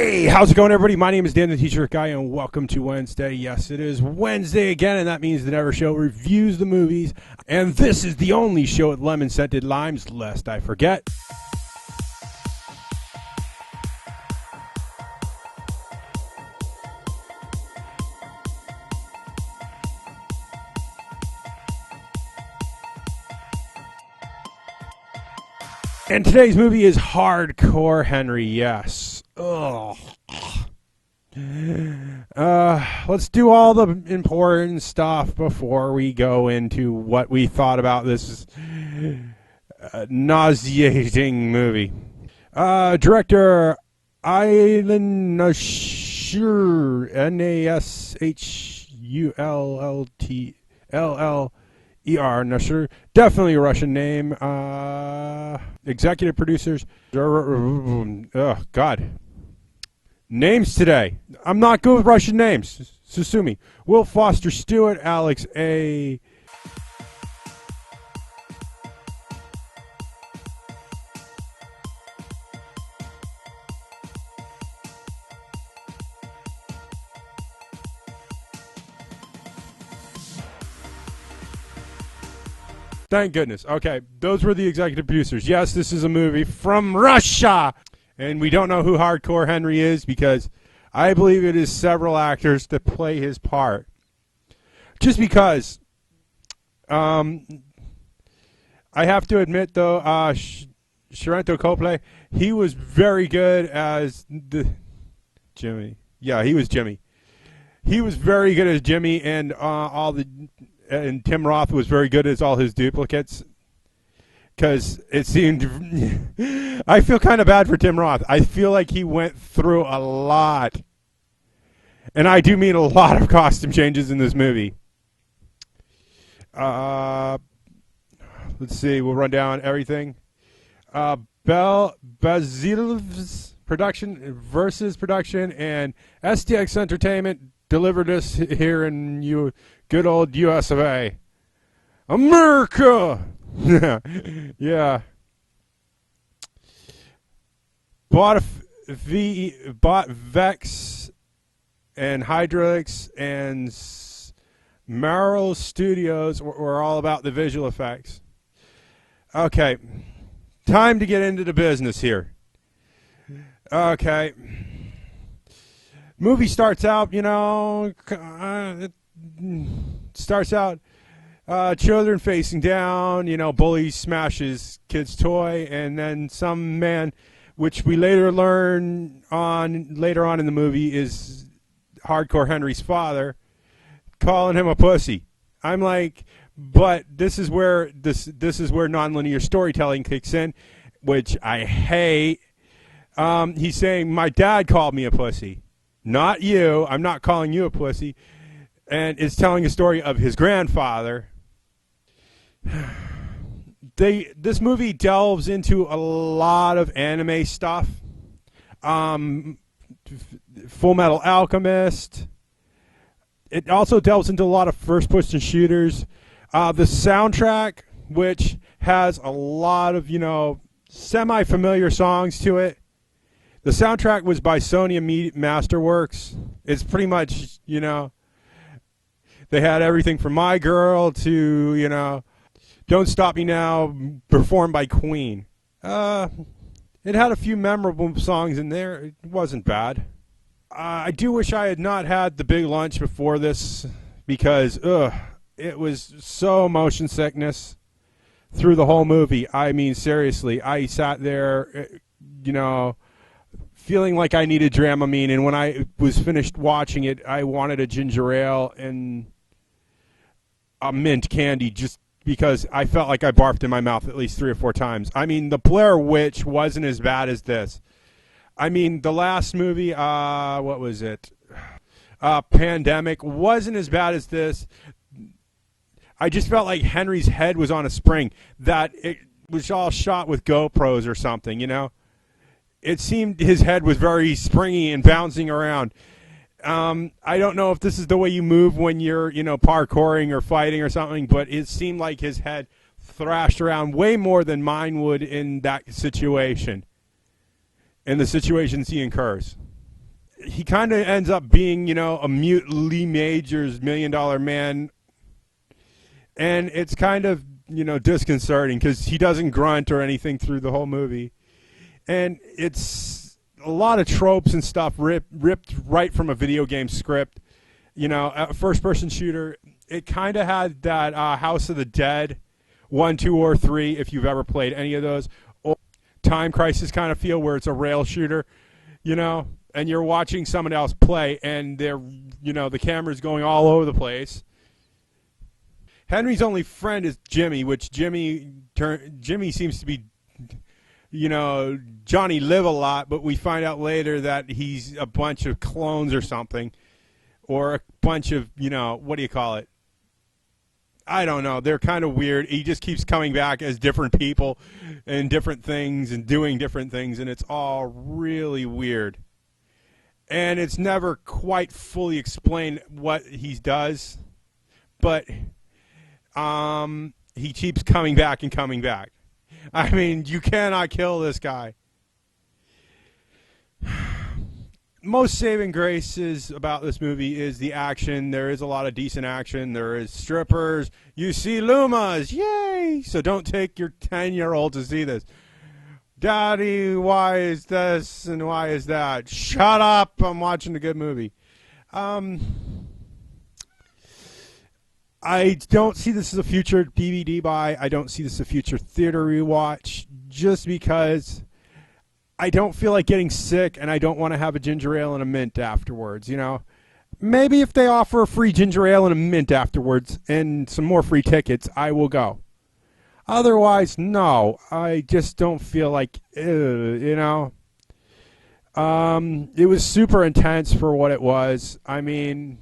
Hey, how's it going, everybody? My name is Dan, the T-Shirt Guy, and welcome to Wednesday. Yes, it is Wednesday again, and that means the Never Show reviews the movies. And this is the only show with lemon-scented limes, lest I forget. And today's movie is Hardcore Henry, yes. Ugh. Let's do all the important stuff before we go into what we thought about this nauseating movie. Director Aylan Nashur, Nashulter, Nashur, definitely a Russian name. Executive producers, oh God, names today. I'm not good with Russian names, so sue me. Will Foster Stewart, Alex A. Thank goodness. Okay, those were the executive producers. Yes, this is a movie from Russia. And we don't know who Hardcore Henry is because I believe it is several actors that play his part. Just because, I have to admit, though, Sharento Copley, he was very good as Jimmy. Yeah, he was Jimmy. He was very good as Jimmy, and and Tim Roth was very good as all his duplicates. Because it seemed, I feel kind of bad for Tim Roth. I feel like he went through a lot. And I do mean a lot of costume changes in this movie. Let's see, we'll run down everything. Bazilev's production versus production, and STX Entertainment delivered us here in good old US of A. America! Yeah. Bought Vex and Hydraulics and Merrill Studios were all about the visual effects. Okay. Time to get into the business here. Okay. Movie starts out, it starts out children facing down, bully smashes kid's toy, and then some man, which we later learn later on in the movie is Hardcore Henry's father, calling him a pussy. I'm like, but this is where nonlinear storytelling kicks in, which I hate. He's saying, my dad called me a pussy. Not you. I'm not calling you a pussy. And it's telling a story of his grandfather. This movie delves into a lot of anime stuff. Full Metal Alchemist. It also delves into a lot of first-person shooters. The soundtrack, which has a lot of, semi-familiar songs to it. The soundtrack was by Sony Masterworks. It's pretty much, they had everything from My Girl to, Don't Stop Me Now, performed by Queen. It had a few memorable songs in there. It wasn't bad. I do wish I had not had the big lunch before this because, it was so motion sickness through the whole movie. I mean, seriously, I sat there, feeling like I needed Dramamine, and when I was finished watching it, I wanted a ginger ale and a mint candy just because I felt like I barfed in my mouth at least 3 or 4 times. I mean, the Blair Witch wasn't as bad as this. I mean, the last movie, what was it? Pandemic wasn't as bad as this. I just felt like Henry's head was on a spring, that it was all shot with GoPros or something, It seemed his head was very springy and bouncing around. I don't know if this is the way you move when you're, parkouring or fighting or something, but it seemed like his head thrashed around way more than mine would in that situation, in the situations he incurs. he kind of ends up being, you know, a mute Lee Majors $1 Million Man. And it's kind of, you know, disconcerting because he doesn't grunt or anything through the whole movie. And it's a lot of tropes and stuff ripped right from a video game script. You know, a first-person shooter. It kind of had that House of the Dead 1, 2, or 3, if you've ever played any of those. Or Time Crisis kind of feel where it's a rail shooter, you know, and you're watching someone else play, and they're, you know, the camera's going all over the place. Henry's only friend is Jimmy, which Jimmy seems to be, you know, Johnny Live a lot, but we find out later that he's a bunch of clones or something, or a bunch of, you know, what do you call it? I don't know. They're kind of weird. He just keeps coming back as different people and different things and doing different things, and it's all really weird. And it's never quite fully explained what he does, but he keeps coming back and coming back. I mean, you cannot kill this guy. Most saving graces about this movie is the action. There is a lot of decent action. There is strippers. You see Lumas. Yay! So don't take your 10-year-old to see this. Daddy, why is this and why is that? Shut up. I'm watching a good movie. I don't see this as a future DVD buy. I don't see this as a future theater rewatch just because I don't feel like getting sick and I don't want to have a ginger ale and a mint afterwards, you know. Maybe if they offer a free ginger ale and a mint afterwards and some more free tickets, I will go. Otherwise, no. I just don't feel like, you know. It was super intense for what it was. I mean,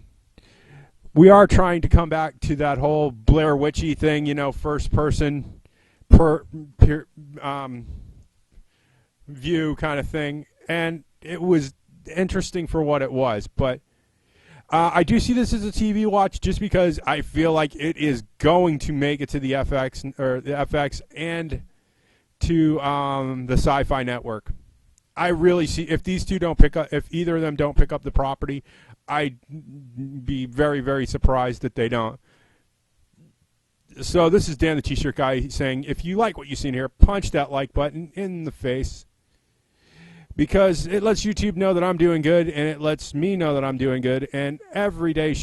we are trying to come back to that whole Blair Witchy thing, you know, first person view kind of thing, and it was interesting for what it was. But I do see this as a TV watch just because I feel like it is going to make it to the FX or the FX and to the Sci-Fi Network. I really see if these two don't pick up, if either of them don't pick up the property, I'd be very, very surprised that they don't. So this is Dan the T-shirt guy saying, if you like what you've seen here, punch that like button in the face, because it lets YouTube know that I'm doing good, and it lets me know that I'm doing good, and every day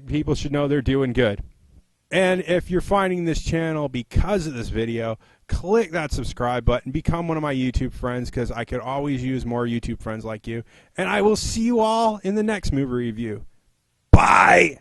people should know they're doing good. And if you're finding this channel because of this video, click that subscribe button, become one of my YouTube friends, because I could always use more YouTube friends like you. And I will see you all in the next movie review. Bye!